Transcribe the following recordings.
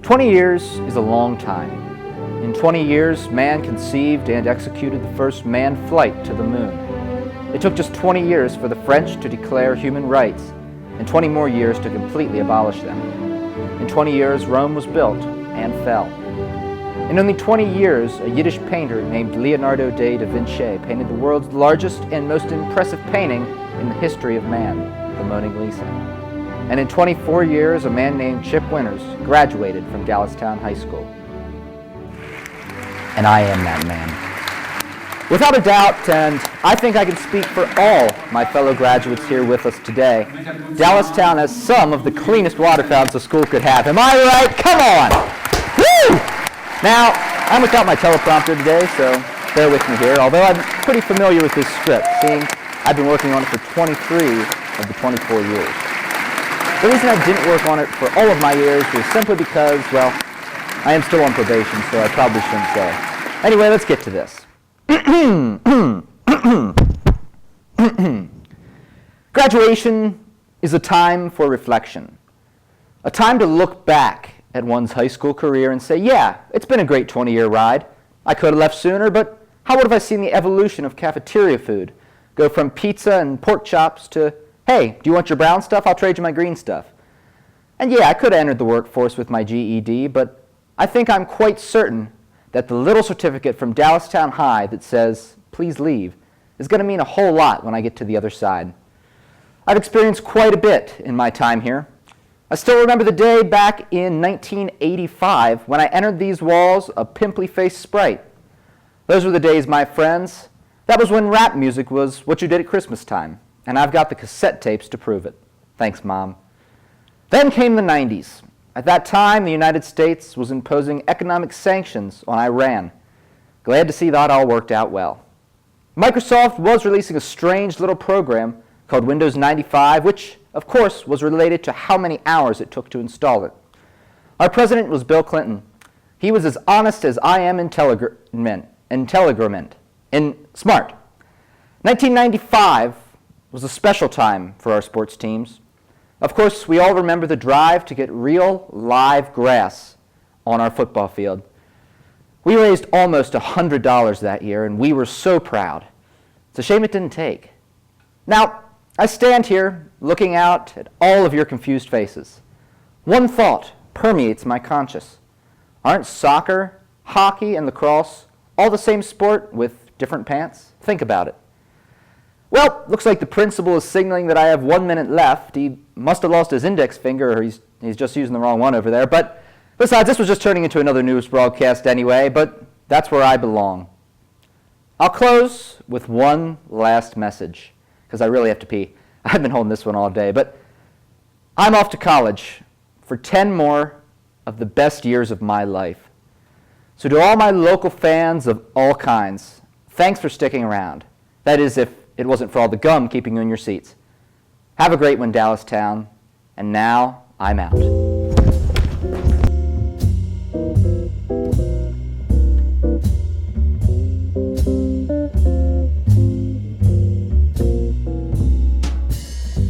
20 years is a long time. In 20 years, man conceived and executed the first manned flight to the moon. It took just 20 years for the French to declare human rights, and 20 more years to completely abolish them. In 20 years, Rome was built and fell. In only 20 years, a Yiddish painter named Leonardo da Vinci painted the world's largest and most impressive painting in the history of man, the Mona Lisa. And in 24 years, a man named Chip Winters graduated from Dallastown High School. And I am that man. Without a doubt, and I think I can speak for all my fellow graduates here with us today, Dallastown has some of the cleanest water fountains a school could have. Am I right? Come on! Woo! Now, I'm without my teleprompter today, so bear with me here, although I'm pretty familiar with this script, seeing I've been working on it for 23 of the 24 years. The reason I didn't work on it for all of my years was simply because, well, I am still on probation, so I probably shouldn't say. Anyway, let's get to this. Graduation is a time for reflection, a time to look back at one's high school career and say, yeah, it's been a great 20-year ride. I could have left sooner, but how would have I seen the evolution of cafeteria food go from pizza and pork chops to, hey, do you want your brown stuff? I'll trade you my green stuff. And yeah, I could have entered the workforce with my GED, but I think I'm quite certain that the little certificate from Dallastown High that says, please leave, is going to mean a whole lot when I get to the other side. I've experienced quite a bit in my time here. I still remember the day back in 1985 when I entered these walls a pimply-faced sprite. Those were the days, my friends. That was when rap music was what you did at Christmas time, and I've got the cassette tapes to prove it. Thanks, Mom. Then came the 90s. At that time, the United States was imposing economic sanctions on Iran. Glad to see that all worked out well. Microsoft was releasing a strange little program called Windows 95, which, of course, was related to how many hours it took to install it. Our president was Bill Clinton. He was as honest as I am intelligent and smart. 1995 was a special time for our sports teams. Of course, we all remember the drive to get real, live grass on our football field. We raised almost $100 that year, and we were so proud. It's a shame it didn't take. Now, I stand here looking out at all of your confused faces. One thought permeates my conscience. Aren't soccer, hockey, and lacrosse all the same sport with different pants? Think about it. Well, looks like the principal is signaling that I have 1 minute left. He must have lost his index finger, or he's just using the wrong one over there. But besides, this was just turning into another news broadcast anyway, but that's where I belong. I'll close with one last message, because I really have to pee. I've been holding this one all day, but I'm off to college for 10 more of the best years of my life. So to all my local fans of all kinds, thanks for sticking around. That is, if it wasn't for all the gum keeping you in your seats. Have a great one, Dallastown. And now, I'm out.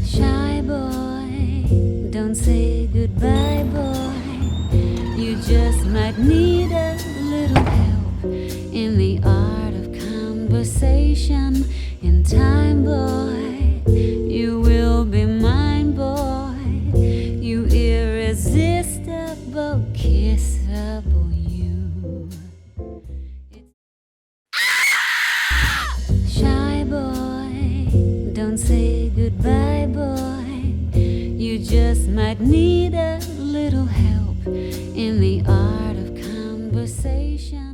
Shy boy, don't say goodbye, boy. You just might need a little help in the art of conversation. In time, boy, you will be mine, boy. You irresistible, kissable you. Shy boy, don't say goodbye, boy. You just might need a little help in the art of conversation.